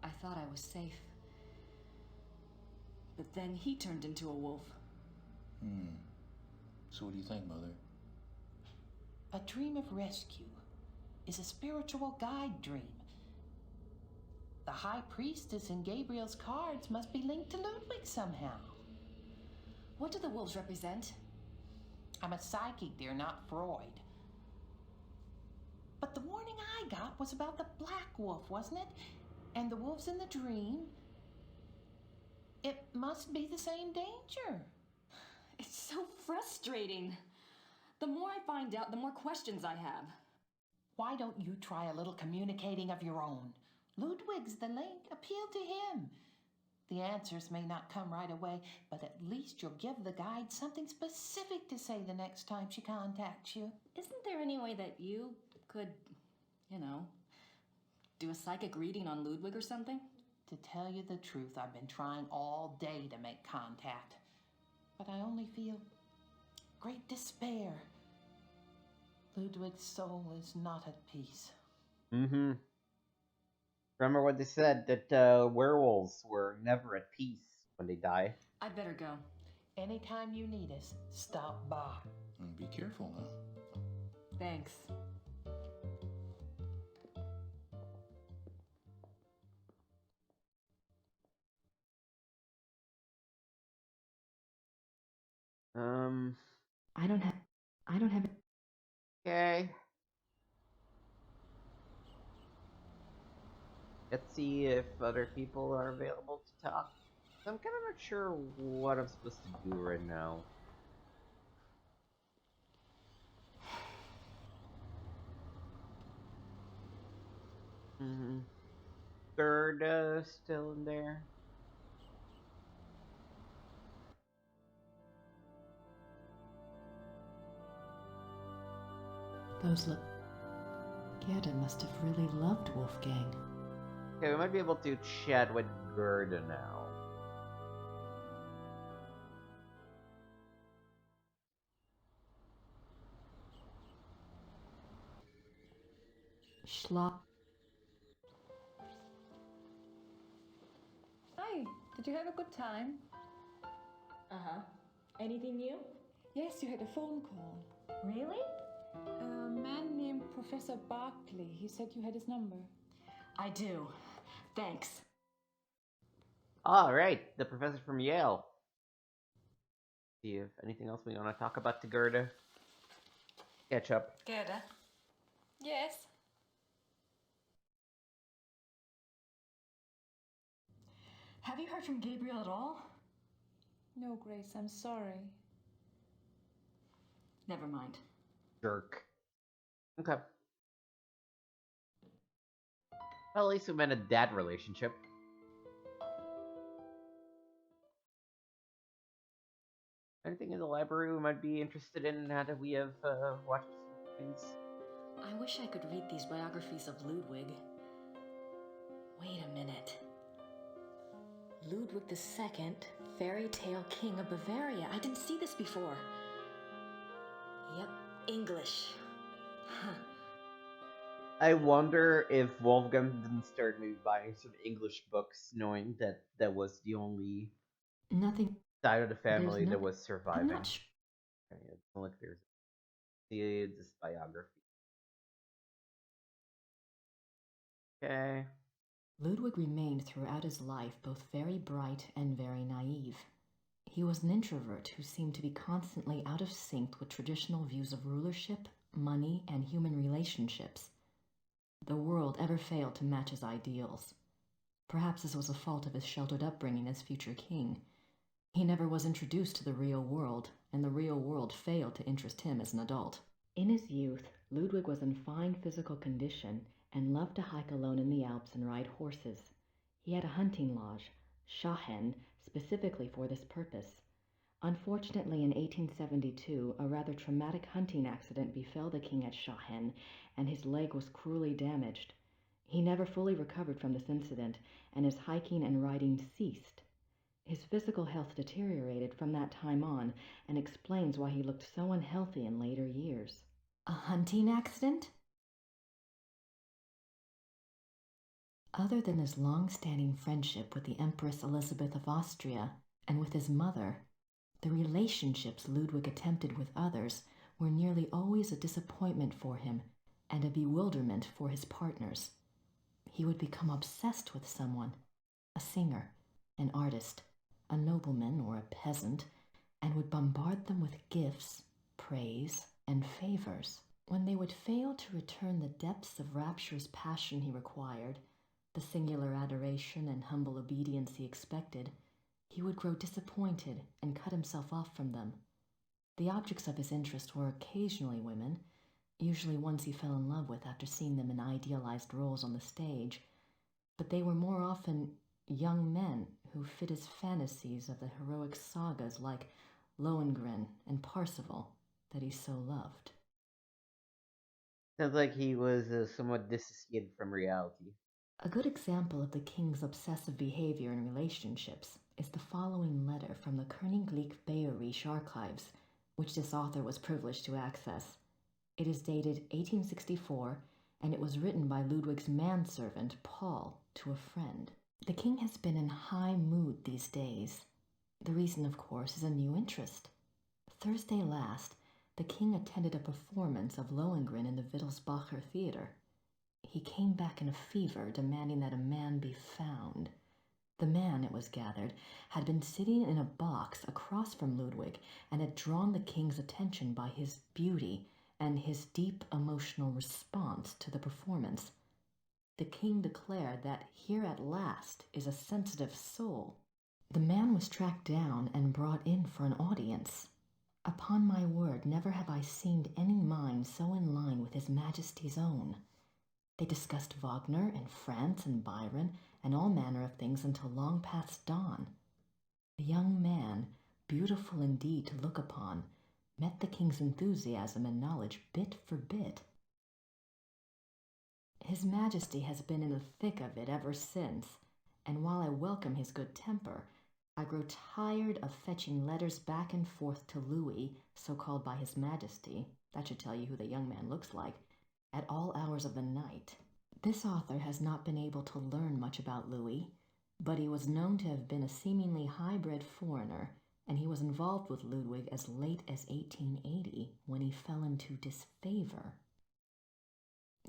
I thought I was safe. But then he turned into a wolf. So what do you think, Mother? A dream of rescue is a spiritual guide dream. The High Priestess in Gabriel's cards must be linked to Ludwig somehow. What do the wolves represent? I'm a psychic, dear, not Freud. But the warning I got was about the black wolf, wasn't it? And the wolves in the dream. It must be the same danger. It's so frustrating. The more I find out, the more questions I have. Why don't you try a little communicating of your own? Ludwig's the link. Appeal to him. The answers may not come right away, but at least you'll give the guide something specific to say the next time she contacts you. Isn't there any way that you could, do a psychic reading on Ludwig or something? To tell you the truth, I've been trying all day to make contact, but I only feel great despair. Ludwig's soul is not at peace. Mm-hmm. Remember what they said, that werewolves were never at peace when they die. I'd better go. Anytime you need us, stop by. And be careful now. Thanks. I don't have Okay. Let's see if other people are available to talk. I'm kind of not sure what I'm supposed to do right now. Gerda still in there. Those look. Gerda must have really loved Wolfgang. Okay, we might be able to chat with Gerda now. Schloss. Hi, did you have a good time? Uh-huh. Anything new? Yes, you had a phone call. Really? A man named Professor Barkley. He said you had his number. I do. Thanks. All right, the professor from Yale. See if anything else we want to talk about to Gerda. Catch up. Gerda? Yes? Have you heard from Gabriel at all? No, Grace, I'm sorry. Never mind. Jerk. Okay. Well, at least we met a dad relationship. Anything in the library we might be interested in now that we have watched some things? I wish I could read these biographies of Ludwig. Wait a minute. Ludwig II, fairy tale king of Bavaria. I didn't see this before. Yep, English. Huh. I wonder if Wolfgang didn't start maybe buying some English books, knowing that that was the only Nothing. side of the There's family that nothing. was I'm surviving. not sure. Okay, it's not like there's this biography. Okay. Ludwig remained throughout his life both very bright and very naive. He was an introvert who seemed to be constantly out of sync with traditional views of rulership, money, and human relationships. The world ever failed to match his ideals. Perhaps this was a fault of his sheltered upbringing as future king. He never was introduced to the real world, and the real world failed to interest him as an adult. In his youth, Ludwig was in fine physical condition and loved to hike alone in the Alps and ride horses. He had a hunting lodge, Schachen, specifically for this purpose. Unfortunately, in 1872, a rather traumatic hunting accident befell the king at Schachen, and his leg was cruelly damaged. He never fully recovered from this incident, and his hiking and riding ceased. His physical health deteriorated from that time on, and explains why he looked so unhealthy in later years. A hunting accident? Other than his long-standing friendship with the Empress Elizabeth of Austria and with his mother, the relationships Ludwig attempted with others were nearly always a disappointment for him and a bewilderment for his partners. He would become obsessed with someone, a singer, an artist, a nobleman or a peasant, and would bombard them with gifts, praise, and favors. When they would fail to return the depths of rapturous passion he required, the singular adoration and humble obedience he expected, he would grow disappointed and cut himself off from them. The objects of his interest were occasionally women, usually ones he fell in love with after seeing them in idealized roles on the stage, but they were more often young men who fit his fantasies of the heroic sagas like Lohengrin and Parsifal that he so loved. Sounds like he was somewhat dissociated from reality. A good example of the king's obsessive behavior in relationships is the following letter from the Königlich Bayerische Archives, which this author was privileged to access. It is dated 1864, and it was written by Ludwig's manservant, Paul, to a friend. The king has been in high mood these days. The reason, of course, is a new interest. Thursday last, the king attended a performance of Lohengrin in the Wittelsbacher Theater. He came back in a fever, demanding that a man be found. The man, it was gathered, had been sitting in a box across from Ludwig and had drawn the king's attention by his beauty and his deep emotional response to the performance. The king declared that here at last is a sensitive soul. The man was tracked down and brought in for an audience. Upon my word, never have I seen any mind so in line with His Majesty's own. They discussed Wagner and France and Byron and all manner of things until long past dawn. The young man, beautiful indeed to look upon, met the king's enthusiasm and knowledge bit for bit. His Majesty has been in the thick of it ever since, and while I welcome his good temper, I grow tired of fetching letters back and forth to Louis, so called by His Majesty, that should tell you who the young man looks like, at all hours of the night. This author has not been able to learn much about Louis, but he was known to have been a seemingly high-bred foreigner, and he was involved with Ludwig as late as 1880, when he fell into disfavor.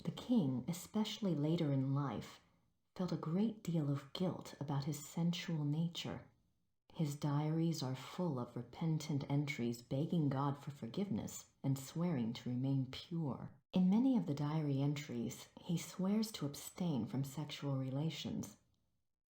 The king, especially later in life, felt a great deal of guilt about his sensual nature. His diaries are full of repentant entries begging God for forgiveness and swearing to remain pure. In many of the diary entries, he swears to abstain from sexual relations.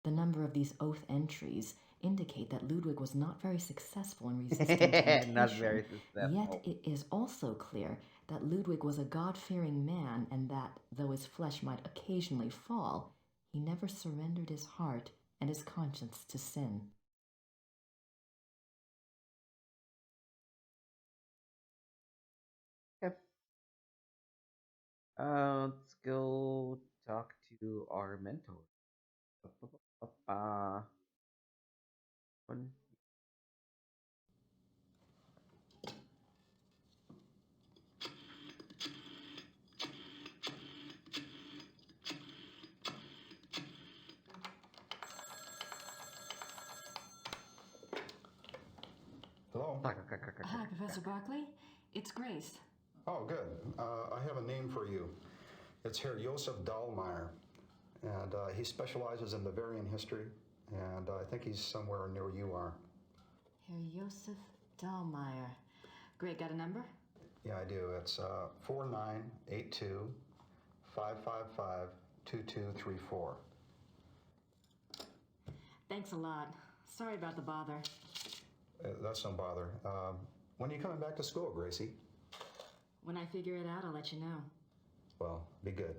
The number of these oath entries indicate that Ludwig was not very successful in resisting temptation, Not very successful. yet it is also clear that Ludwig was a God-fearing man and that, though his flesh might occasionally fall, he never surrendered his heart and his conscience to sin. Yep. Let's go talk to our mentor. One. Hello? Hi, Professor Barkley. It's Grace. Oh, good. I have a name for you. It's Herr Josef Dahlmeier, and he specializes in Bavarian history, and I think he's somewhere near where you are. Herr Josef Dahlmeier. Great, got a number? Yeah, I do. It's 4982 555 2234. Thanks a lot. Sorry about the bother. That's no bother. When are you coming back to school, Gracie? When I figure it out, I'll let you know. Well, be good.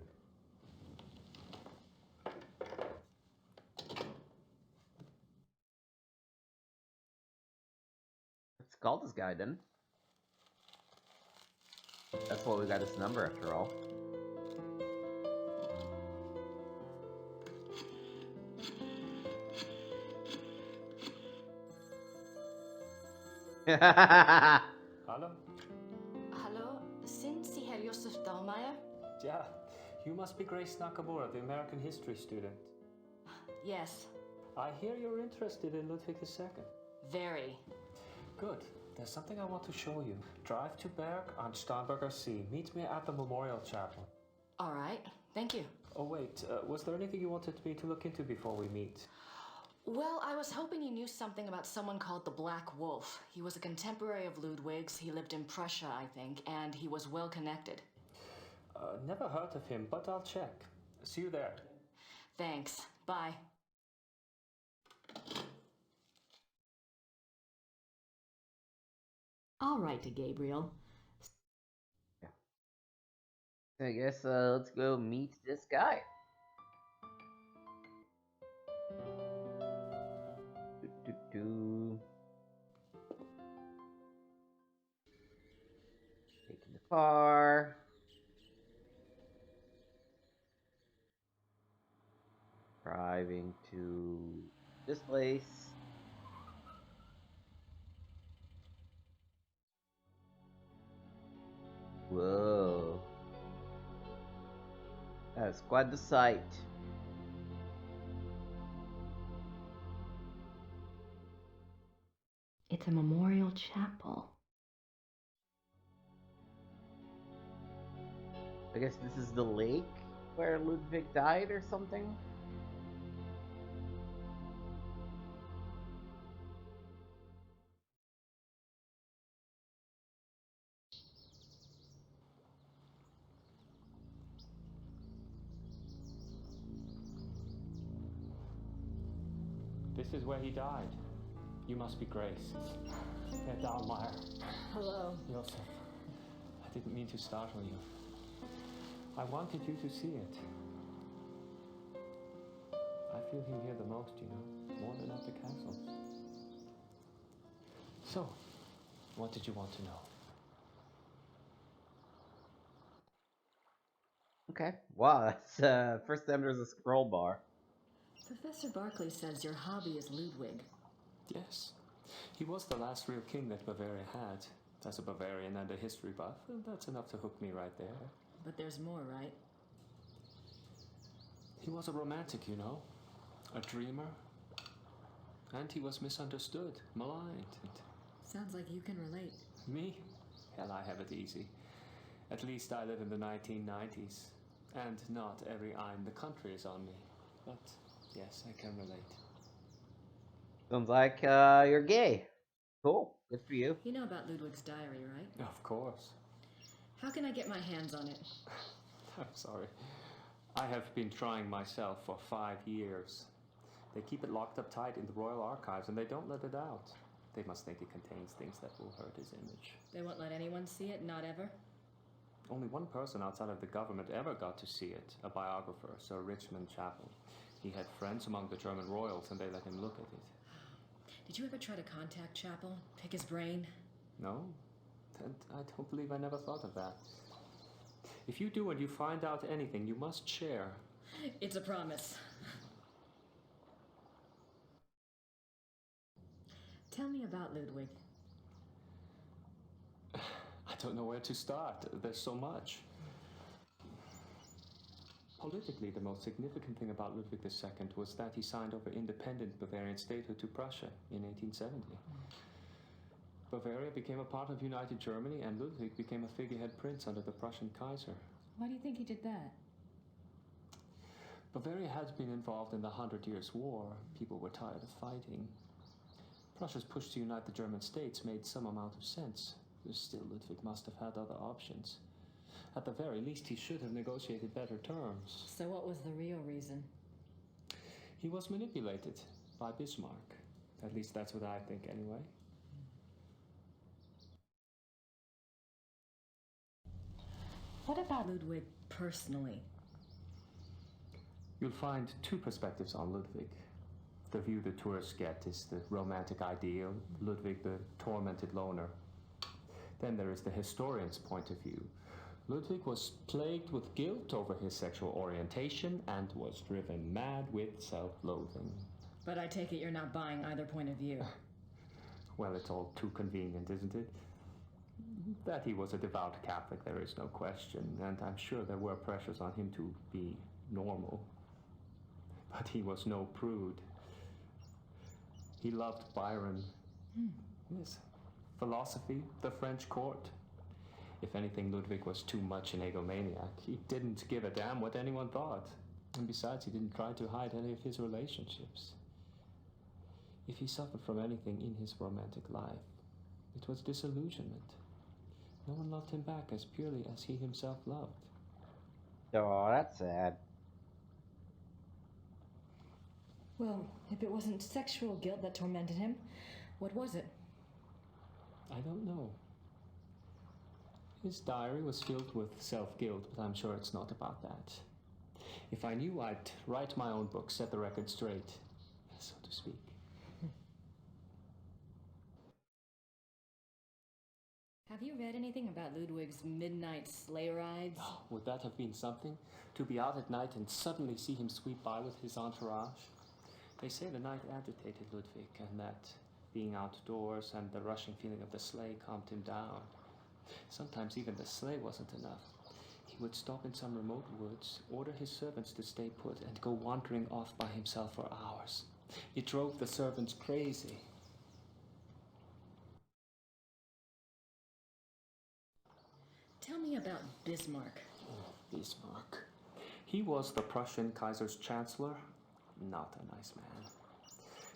Let's call this guy then. That's why we got his number after all. Hallo? Hallo, sind Sie Herr Josef Dahlmeier? Yeah, you must be Grace Nakamura, the American history student. Yes. I hear you're interested in Ludwig II. Very. Good. There's something I want to show you. Drive to Berg on Starnberger See. Meet me at the Memorial Chapel. All right. Thank you. Oh, wait. Was there anything you wanted me to look into before we meet? Well, I was hoping you knew something about someone called the Black Wolf. He was a contemporary of Ludwig's. He lived in Prussia, I think, and he was well connected. Never heard of him, but I'll check. See you there. Thanks. Bye. All right, Gabriel. I guess let's go meet this guy. Taking the car. Driving to this place. Whoa. That's quite the sight. It's a memorial chapel. I guess this is the lake where Ludwig died or something? This is where he died. You must be Grace. Herr Dahlmeier. Hello. Josef. I didn't mean to startle you. I wanted you to see it. I feel him here the most, you know, more than at the castle. So, what did you want to know? Okay. Wow, that's first time there's a scroll bar. Professor Barkley says your hobby is Ludwig. Yes. He was the last real king that Bavaria had. As a Bavarian and a history buff, that's enough to hook me right there. But there's more, right? He was a romantic, you know. A dreamer. And he was misunderstood, maligned. Sounds like you can relate. Me? Hell, I have it easy. At least I live in the 1990s. And not every eye in the country is on me. But yes, I can relate. Sounds like you're gay. Cool. Good for you. You know about Ludwig's diary, right? Of course. How can I get my hands on it? I'm sorry. I have been trying myself for 5 years. They keep it locked up tight in the Royal Archives and they don't let it out. They must think it contains things that will hurt his image. They won't let anyone see it, not ever? Only one person outside of the government ever got to see it, a biographer, Sir Richmond Chapel. He had friends among the German royals and they let him look at it. Did you ever try to contact Chapel? Pick his brain? No? And I don't believe I never thought of that. If you do and you find out anything, you must share. It's a promise. Tell me about Ludwig. I don't know where to start. There's so much. Politically, the most significant thing about Ludwig II was that he signed over independent Bavarian statehood to Prussia in 1870. Bavaria became a part of United Germany, and Ludwig became a figurehead prince under the Prussian Kaiser. Why do you think he did that? Bavaria had been involved in the 100 Years' War. People were tired of fighting. Prussia's push to unite the German states made some amount of sense. Still, Ludwig must have had other options. At the very least, he should have negotiated better terms. So what was the real reason? He was manipulated by Bismarck. At least that's what I think, anyway. What about Ludwig personally? You'll find two perspectives on Ludwig. The view the tourists get is the romantic ideal, Ludwig the tormented loner. Then there is the historian's point of view. Ludwig was plagued with guilt over his sexual orientation and was driven mad with self-loathing. But I take it you're not buying either point of view. Well, it's all too convenient, isn't it? That he was a devout Catholic, there is no question, and I'm sure there were pressures on him to be normal. But he was no prude. He loved Byron. Yes. Philosophy, the French court. If anything, Ludwig was too much an egomaniac. He didn't give a damn what anyone thought. And besides, he didn't try to hide any of his relationships. If he suffered from anything in his romantic life, it was disillusionment. No one loved him back as purely as he himself loved. Oh, that's sad. Well, if it wasn't sexual guilt that tormented him, what was it? I don't know. His diary was filled with self-guilt, but I'm sure it's not about that. If I knew, I'd write my own book, set the record straight, so to speak. Have you read anything about Ludwig's midnight sleigh rides? Oh, would that have been something? To be out at night and suddenly see him sweep by with his entourage? They say the night agitated Ludwig, and that being outdoors and the rushing feeling of the sleigh calmed him down. Sometimes even the sleigh wasn't enough. He would stop in some remote woods, order his servants to stay put, and go wandering off by himself for hours. It drove the servants crazy. Tell me about Bismarck. Oh, Bismarck. He was the Prussian Kaiser's chancellor. Not a nice man.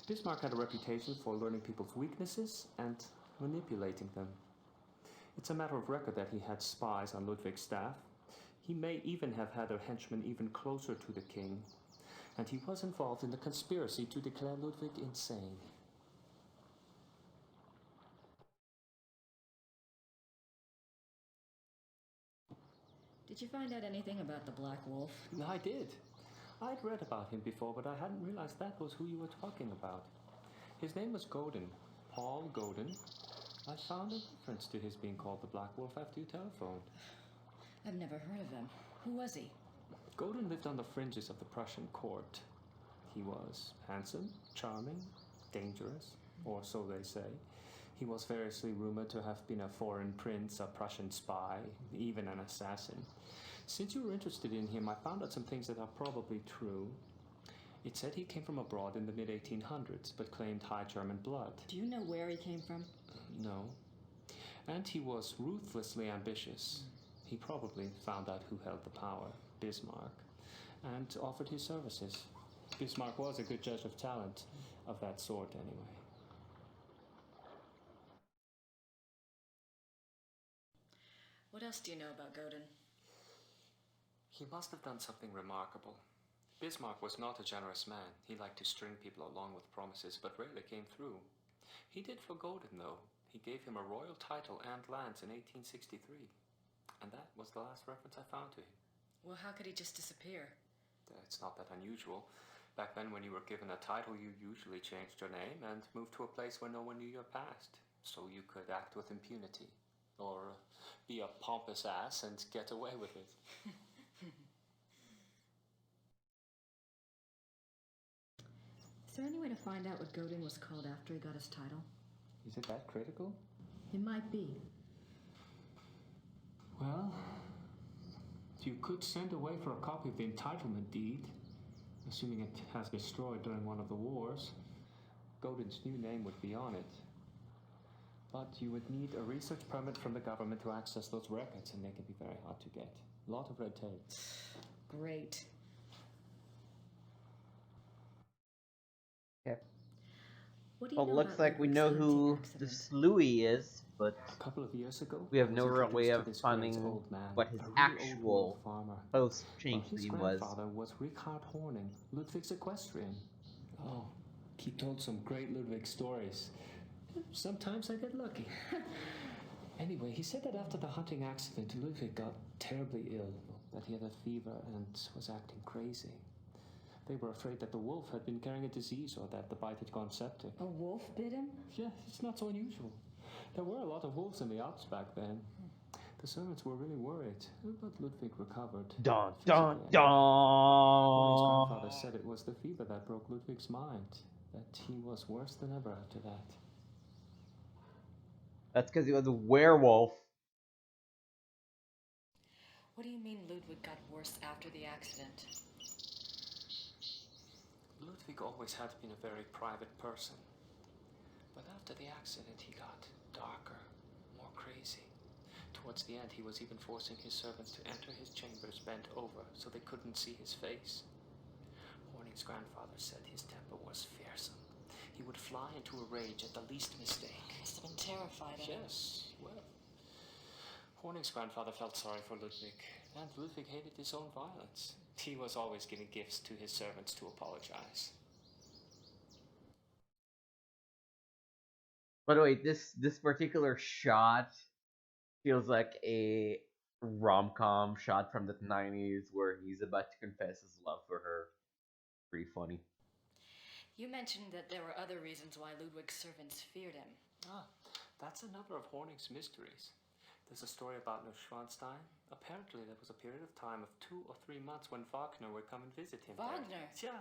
Bismarck had a reputation for learning people's weaknesses and manipulating them. It's a matter of record that he had spies on Ludwig's staff. He may even have had a henchman even closer to the king, and he was involved in the conspiracy to declare Ludwig insane. Did you find out anything about the Black Wolf? I did. I'd read about him before, but I hadn't realized that was who you were talking about. His name was Godin, Paul Godin. I found a reference to his being called the Black Wolf after you telephoned. I've never heard of him. Who was he? Godin lived on the fringes of the Prussian court. He was handsome, charming, dangerous, or so they say. He was variously rumored to have been a foreign prince, a Prussian spy, even an assassin. Since you were interested in him, I found out some things that are probably true. It said he came from abroad in the mid-1800s, but claimed high German blood. Do you know where he came from? No. And he was ruthlessly ambitious. He probably found out who held the power, Bismarck, and offered his services. Bismarck was a good judge of talent, of that sort anyway. What else do you know about Godin? He must have done something remarkable. Bismarck was not a generous man. He liked to string people along with promises, but rarely came through. He did for Godin, though. He gave him a royal title and lands in 1863. And that was the last reference I found to him. Well, how could he just disappear? It's not that unusual. Back then, when you were given a title, you usually changed your name and moved to a place where no one knew your past, so you could act with impunity. Or be a pompous ass and get away with it. Is there any way to find out what Godin was called after he got his title? Is it that critical? It might be. Well, you could send away for a copy of the entitlement deed, assuming it has been destroyed during one of the wars. Godin's new name would be on it. But you would need a research permit from the government to access those records, and they can be very hard to get. A lot of red tape. Great. Okay. What do you Well, know looks about like we Ludwig's know hunting who accident? this Louis is, but A couple of years ago, we have I no was real way introduced of to this finding great old man, what his a really old actual world farmer. post-change His name was. grandfather was Richard Horning, Ludwig's equestrian. Oh, he told some great Ludwig stories. Sometimes I get lucky. Anyway, he said that after the hunting accident, Ludwig got terribly ill, that he had a fever and was acting crazy. They were afraid that the wolf had been carrying a disease or that the bite had gone septic. A wolf bit him? Yeah, it's not so unusual. There were a lot of wolves in the Alps back then. The servants were really worried, but Ludwig recovered. Dun physically dun anyway. dun! Horning's grandfather said it was the fever that broke Ludwig's mind, that he was worse than ever after that. That's because he was a werewolf. What do you mean Ludwig got worse after the accident? Ludwig always had been a very private person. But after the accident, he got darker, more crazy. Towards the end, he was even forcing his servants to enter his chambers bent over so they couldn't see his face. Horning's grandfather said his temper was fearsome. He would fly into a rage at the least mistake. Must have been terrified of him. Yes, well, Horning's grandfather felt sorry for Ludwig, and Ludwig hated his own violence. He was always giving gifts to his servants to apologize. By the way, this particular shot feels like a rom-com shot from the 90s where he's about to confess his love for her. Pretty funny. You mentioned that there were other reasons why Ludwig's servants feared him. Ah, that's another of Horning's mysteries. There's a story about Neuschwanstein. Apparently there was a period of time of 2 or 3 months when Wagner would come and visit him. Wagner? There. Yeah.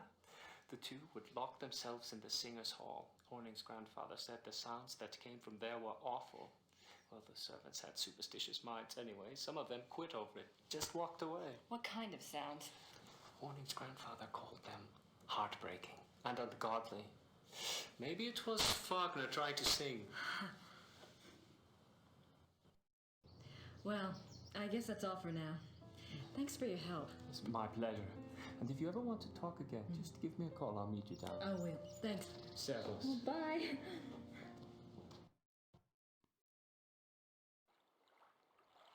The two would lock themselves in the singers' hall. Horning's grandfather said the sounds that came from there were awful. Well, the servants had superstitious minds anyway. Some of them quit over it, just walked away. What kind of sounds? Horning's grandfather called them heartbreaking and ungodly. Maybe it was Wagner trying to sing. Well, I guess that's all for now. Thanks for your help. It's my pleasure. And if you ever want to talk again, just give me a call. I'll meet you down. I will. Thanks. Servus. Bye.